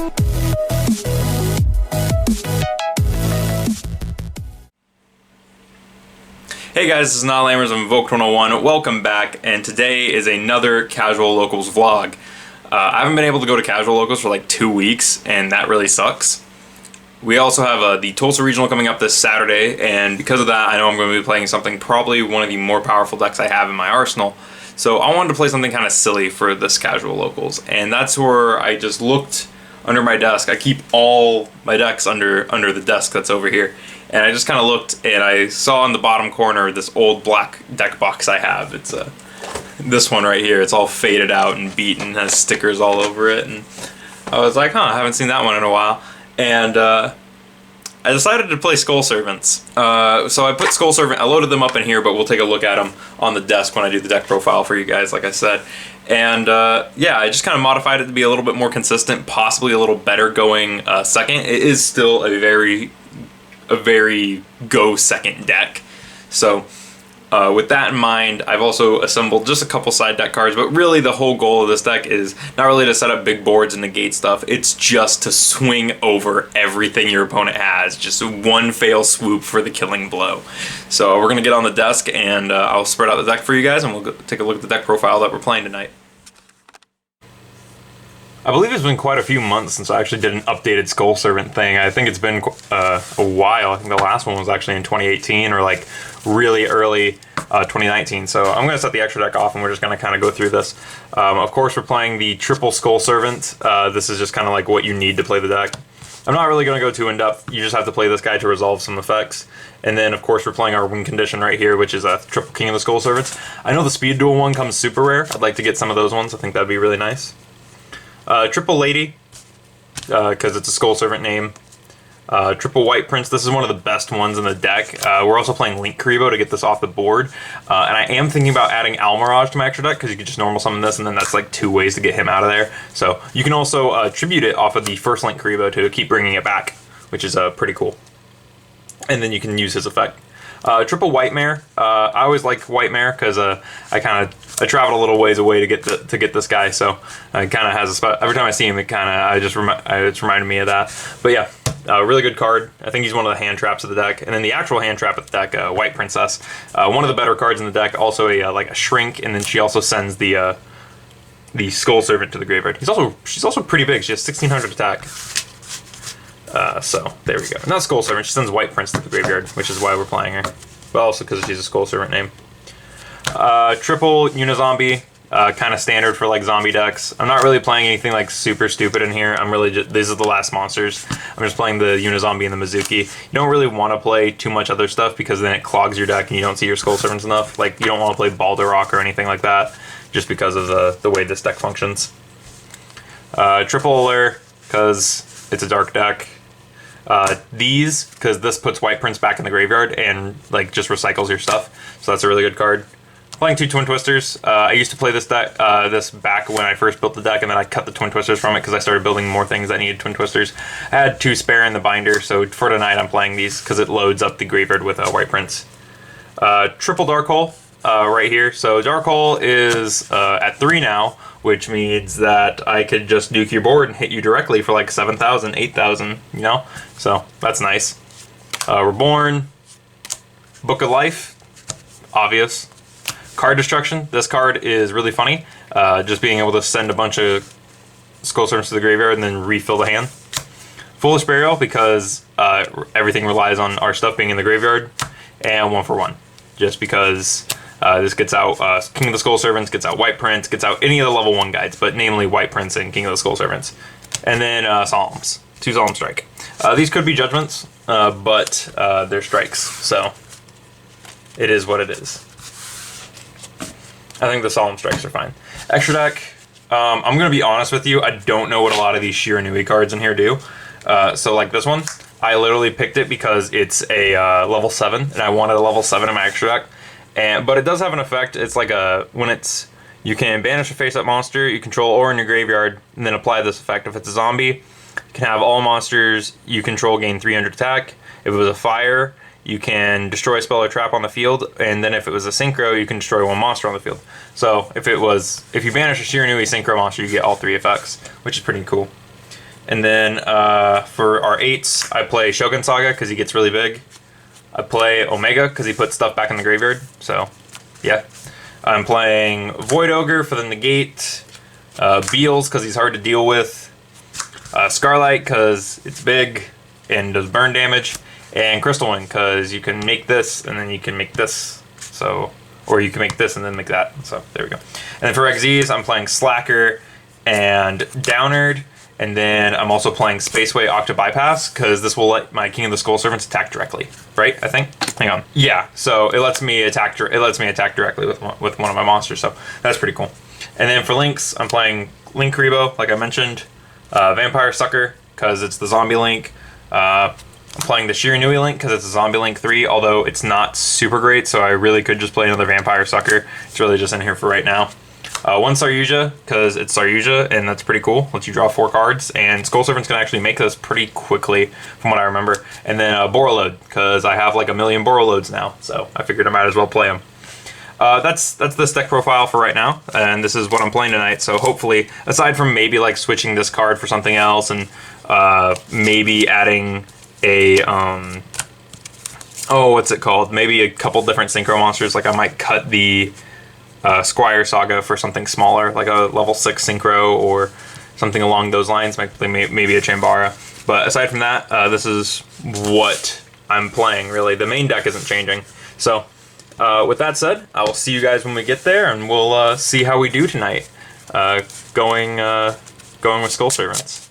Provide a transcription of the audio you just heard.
Hey guys, this is Not Lammers of Invoked 101. Welcome back, and today is another Casual Locals vlog. I haven't been able to go to Casual Locals for like 2 weeks, and that really sucks. We also have the Tulsa Regional coming up this Saturday, and because of that, I know I'm going to be playing something, probably one of the more powerful decks I have in my arsenal. So I wanted to play something kind of silly for this Casual Locals, and that's where I just looked under my desk. I keep all my decks under the desk that's over here. And I just kind of looked, and I saw in the bottom corner this old black deck box I have. It's this one right here. It's all faded out and beaten, has stickers all over it. And I was like, I haven't seen that one in a while. And I decided to play Skull Servants. So I put Skull Servant, I loaded them up in here, but we'll take a look at them on the desk when I do the deck profile for you guys, like I said. And yeah, I just kind of modified it to be a little bit more consistent, possibly a little better going second. It is still a very go second deck. So with that in mind, I've also assembled just a couple side deck cards, but really the whole goal of this deck is not really to set up big boards and negate stuff. It's just to swing over everything your opponent has. Just one fail swoop for the killing blow. So we're going to get on the desk, and I'll spread out the deck for you guys, and we'll take a look at the deck profile that we're playing tonight. I believe it's been quite a few months since I actually did an updated Skull Servant thing. I think it's been a while. I think the last one was actually in 2018 or like really early 2019. So I'm going to set the extra deck off, and we're just going to kind of go through this. Of course, we're playing the triple Skull Servant. This is just kind of like what you need to play the deck. I'm not really going to go too in-depth. You just have to play this guy to resolve some effects. And then, of course, we're playing our win condition right here, which is a triple King of the Skull Servants. I know the Speed Duel one comes super rare. I'd like to get some of those ones. I think that'd be really nice. Triple Lady, because it's a Skull Servant name. Triple White Prince, this is one of the best ones in the deck. We're also playing Link Karibo to get this off the board. And I am thinking about adding Almirage to my extra deck, because you can just normal summon this, and then that's like 2 ways to get him out of there. So you can also tribute it off of the first Link Karibo to keep bringing it back, which is pretty cool. And then you can use his effect. Triple White Mare. I always like White Mare because I traveled a little ways away to get this guy, so it kind of has a spot. Every time I see him, it's reminded me of that. But yeah, really good card. I think he's one of the hand traps of the deck, and then the actual hand trap of the deck, White Princess, one of the better cards in the deck. Also like a shrink, and then she also sends the Skull Servant to the graveyard. She's also pretty big. She has 1600 attack. So there we go. Not Skull Servant. She sends White Prince to the graveyard, which is why we're playing her. But also because she's a Skull Servant name. Triple Unizombie, kind of standard for like zombie decks. I'm not really playing anything like super stupid in here. I'm really just, these are the last monsters. I'm just playing the Unizombie and the Mizuki. You don't really want to play too much other stuff because then it clogs your deck and you don't see your Skull Servants enough. Like you don't want to play Balderrock or anything like that, just because of the way this deck functions. Triple Allure, because it's a dark deck. These, because this puts White Prince back in the graveyard and like just recycles your stuff, so that's a really good card. Playing 2 Twin Twisters. I used to play this deck, this back when I first built the deck, and then I cut the Twin Twisters from it because I started building more things that needed Twin Twisters. I had 2 spare in the binder, so for tonight I'm playing these because it loads up the graveyard with White Prince. Triple Dark Hole right here. So Dark Hole is at 3 now, which means that I could just nuke your board and hit you directly for like 7,000, 8,000, you know? So that's nice. Reborn, Book of Life, obvious. Card Destruction, this card is really funny. Just being able to send a bunch of Skull Servants to the graveyard and then refill the hand. Foolish Burial, because everything relies on our stuff being in the graveyard. And 1 for 1, just because this gets out King of the Skull Servants, gets out White Prince, gets out any of the level 1 guides, but namely White Prince and King of the Skull Servants. And then Solemns, 2 Solemn Strike. These could be Judgments, but they're strikes, so it is what it is. I think the Solemn Strikes are fine. Extra deck, I'm going to be honest with you, I don't know what a lot of these Shiranui cards in here do. So like this one, I literally picked it because it's a level 7, and I wanted a level 7 in my extra deck. But it does have an effect. It's like you can banish a face-up monster you control or in your graveyard, and then apply this effect. If it's a zombie, you can have all monsters you control gain 300 attack. If it was a fire, you can destroy a spell or trap on the field, and then if it was a synchro, you can destroy 1 monster on the field. So if you banish a Shiranui synchro monster, you get all 3 effects, which is pretty cool. And then for our 8s, I play Shogun Saga because he gets really big. I play Omega because he puts stuff back in the graveyard. So, yeah. I'm playing Void Ogre for the negate. Beals because he's hard to deal with. Scarlight because it's big and does burn damage. And Crystal Wing because you can make this and then you can make this. So, or you can make this and then make that. So, there we go. And then for Xyz, I'm playing Slacker and Downerd. And then I'm also playing Spaceway Octa Bypass because this will let my King of the Skull Servants attack directly, right? I think. Hang on. Yeah. So it lets me attack. It lets me attack directly with one of my monsters. So that's pretty cool. And then for Links, I'm playing Link Kuriboh, like I mentioned. Vampire Sucker because it's the Zombie Link. I'm playing the Shiranui Link because it's a Zombie Link 3, although it's not super great. So I really could just play another Vampire Sucker. It's really just in here for right now. One Saryuja, because it's Saryuja, and that's pretty cool. Lets you draw 4 cards, and Skull Servants can actually make this pretty quickly, from what I remember. And then Borreload, because I have like a million Borreloads now, so I figured I might as well play them. That's this deck profile for right now, and this is what I'm playing tonight. So hopefully, aside from maybe like switching this card for something else, and maybe adding a what's it called? Maybe a couple different Synchro monsters. Like I might cut the Squire Saga for something smaller, like a level 6 Synchro or something along those lines, maybe a Chambara. But aside from that, this is what I'm playing, really. The main deck isn't changing. So, with that said, I will see you guys when we get there, and we'll see how we do tonight going with Skull Servants.